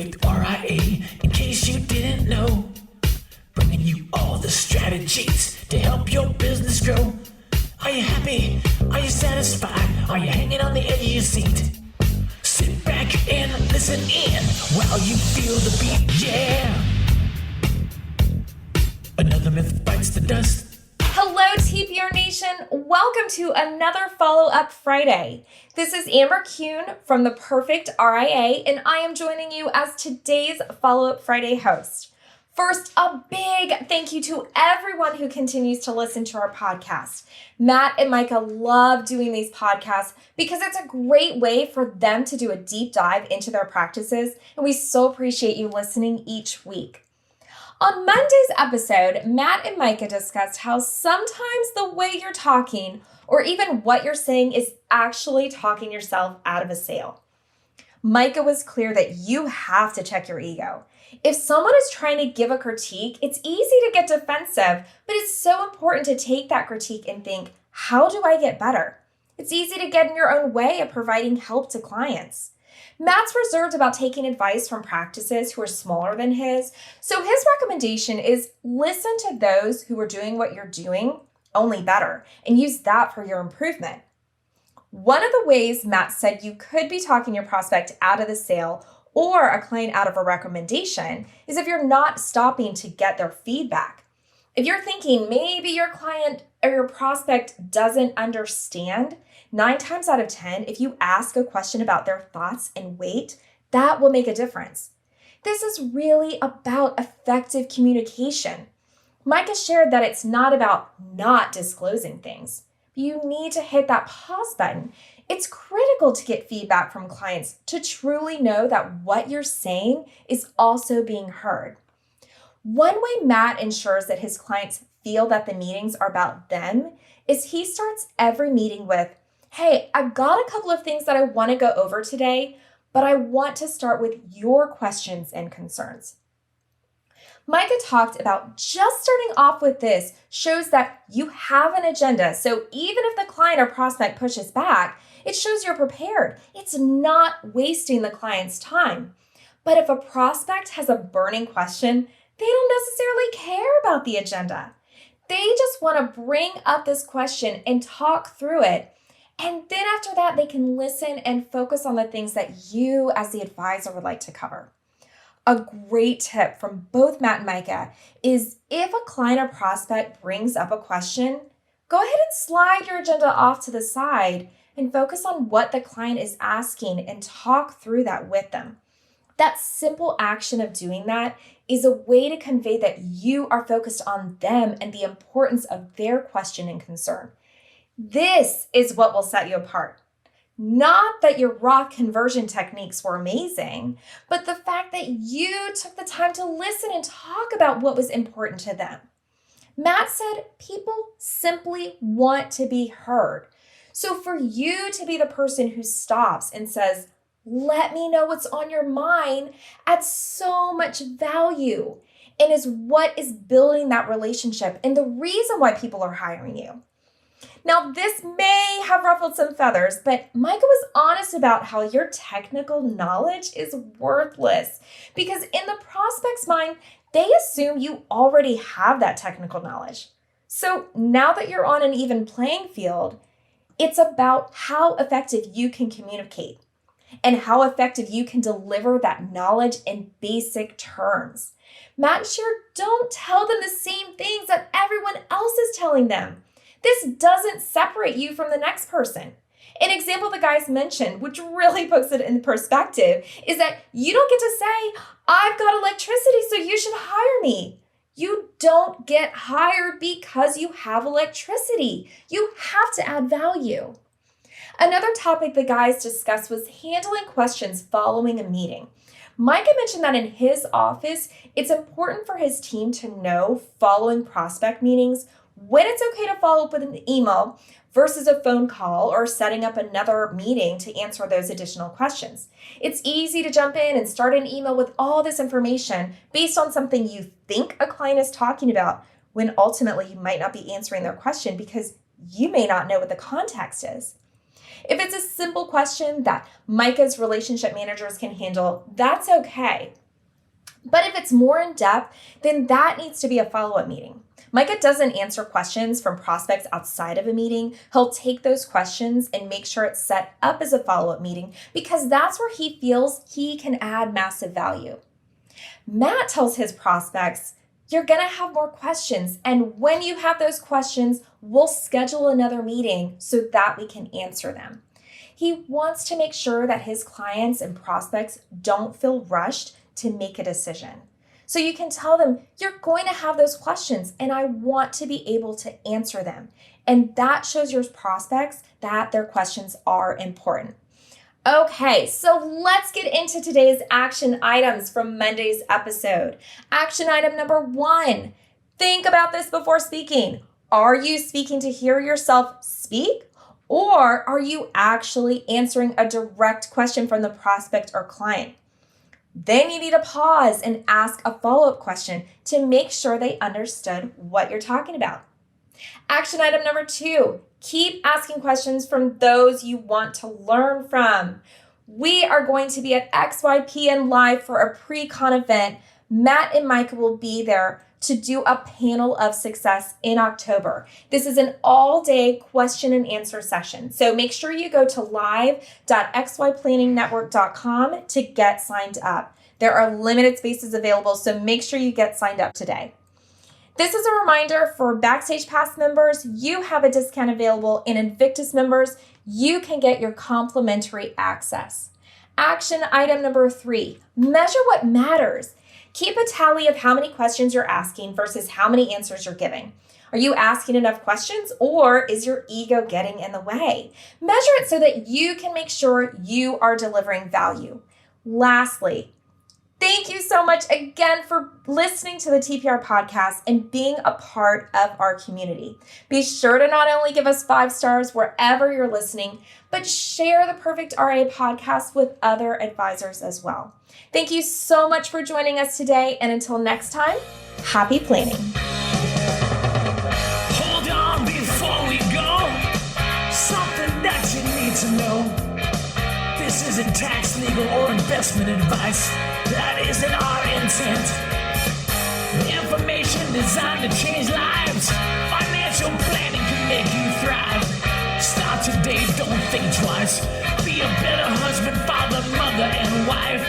Perfect RIA, in case you didn't know. Bringing you all the strategies to help your business grow. Are you happy? Are you satisfied? Are you hanging on the edge of your seat? Sit back and listen in while you feel the beat, yeah. Another myth bites the dust. Hello, TPR Nation. Welcome to another Follow-Up Friday. This is Amber Kuhn from the Perfect RIA, and I am joining you as today's Follow-Up Friday host. First, a big thank you to everyone who continues to listen to our podcast. Matt and Micah love doing these podcasts because it's a great way for them to do a deep dive into their practices, and we so appreciate you listening each week. On Monday's episode, Matt and Micah discussed how sometimes the way you're talking or even what you're saying is actually talking yourself out of a sale. Micah was clear that you have to check your ego. If someone is trying to give a critique, it's easy to get defensive, but it's so important to take that critique and think, how do I get better? It's easy to get in your own way of providing help to clients. Matt's reserved about taking advice from practices who are smaller than his, so his recommendation is listen to those who are doing what you're doing, only better, and use that for your improvement. One of the ways Matt said you could be talking your prospect out of the sale or a client out of a recommendation is if you're not stopping to get their feedback. If you're thinking maybe your client or your prospect doesn't understand, 9 times out of 10, if you ask a question about their thoughts and wait, that will make a difference. This is really about effective communication. Micah shared that it's not about not disclosing things. You need to hit that pause button. It's critical to get feedback from clients to truly know that what you're saying is also being heard. One way Matt ensures that his clients feel that the meetings are about them is he starts every meeting with, hey, I've got a couple of things that I want to go over today, but I want to start with your questions and concerns. Micah talked about just starting off with this shows that you have an agenda. So even if the client or prospect pushes back, it shows you're prepared. It's not wasting the client's time. But if a prospect has a burning question, they don't necessarily care about the agenda. They just want to bring up this question and talk through it. And then after that, they can listen and focus on the things that you as the advisor would like to cover. A great tip from both Matt and Micah is if a client or prospect brings up a question, go ahead and slide your agenda off to the side and focus on what the client is asking and talk through that with them. That simple action of doing that is a way to convey that you are focused on them and the importance of their question and concern. This is what will set you apart. Not that your raw conversion techniques were amazing, but the fact that you took the time to listen and talk about what was important to them. Matt said people simply want to be heard. So for you to be the person who stops and says, let me know what's on your mind, adds so much value and is what is building that relationship and the reason why people are hiring you. Now, this may have ruffled some feathers, but Micah was honest about how your technical knowledge is worthless because in the prospect's mind, they assume you already have that technical knowledge. So now that you're on an even playing field, it's about how effective you can communicate and how effective you can deliver that knowledge in basic terms. Matt shared, don't tell them the same things that everyone else is telling them. This doesn't separate you from the next person. An example the guys mentioned, which really puts it in perspective, is that you don't get to say, I've got electricity, so you should hire me. You don't get hired because you have electricity. You have to add value. Another topic the guys discussed was handling questions following a meeting. Micah mentioned that in his office, it's important for his team to know following prospect meetings when it's okay to follow up with an email versus a phone call or setting up another meeting to answer those additional questions. It's easy to jump in and start an email with all this information based on something you think a client is talking about when ultimately you might not be answering their question because you may not know what the context is. If it's a simple question that Micah's relationship managers can handle, that's okay. But if it's more in depth, then that needs to be a follow-up meeting. Micah doesn't answer questions from prospects outside of a meeting. He'll take those questions and make sure it's set up as a follow-up meeting because that's where he feels he can add massive value. Matt tells his prospects, you're going to have more questions. And when you have those questions, we'll schedule another meeting so that we can answer them. He wants to make sure that his clients and prospects don't feel rushed to make a decision. So you can tell them, you're going to have those questions and I want to be able to answer them. And that shows your prospects that their questions are important. Okay, so let's get into today's action items from Monday's episode. Action item number 1, think about this before speaking. Are you speaking to hear yourself speak? Or are you actually answering a direct question from the prospect or client? Then you need to pause and ask a follow-up question to make sure they understood what you're talking about. Action item number 2, keep asking questions from those you want to learn from. We are going to be at XYPN Live for a pre-con event. Matt and Micah will be there to do a panel of success in October. This is an all-day question and answer session. So make sure you go to live.xyplanningnetwork.com to get signed up. There are limited spaces available, so make sure you get signed up today. This is a reminder for Backstage Pass members, you have a discount available, and Invictus members, you can get your complimentary access. Action item number 3, measure what matters. Keep a tally of how many questions you're asking versus how many answers you're giving. Are you asking enough questions or is your ego getting in the way? Measure it so that you can make sure you are delivering value. Lastly, thank you so much again for listening to the TPR podcast and being a part of our community. Be sure to not only give us 5 stars wherever you're listening, but share the Perfect RIA podcast with other advisors as well. Thank you so much for joining us today, and until next time, happy planning. Hold on before we go. Something that you need to know. This isn't tax, legal, or investment advice. That isn't our intent. Information designed to change lives. Financial planning can make you thrive. Start today, don't think twice. Be a better husband, father, mother, and wife.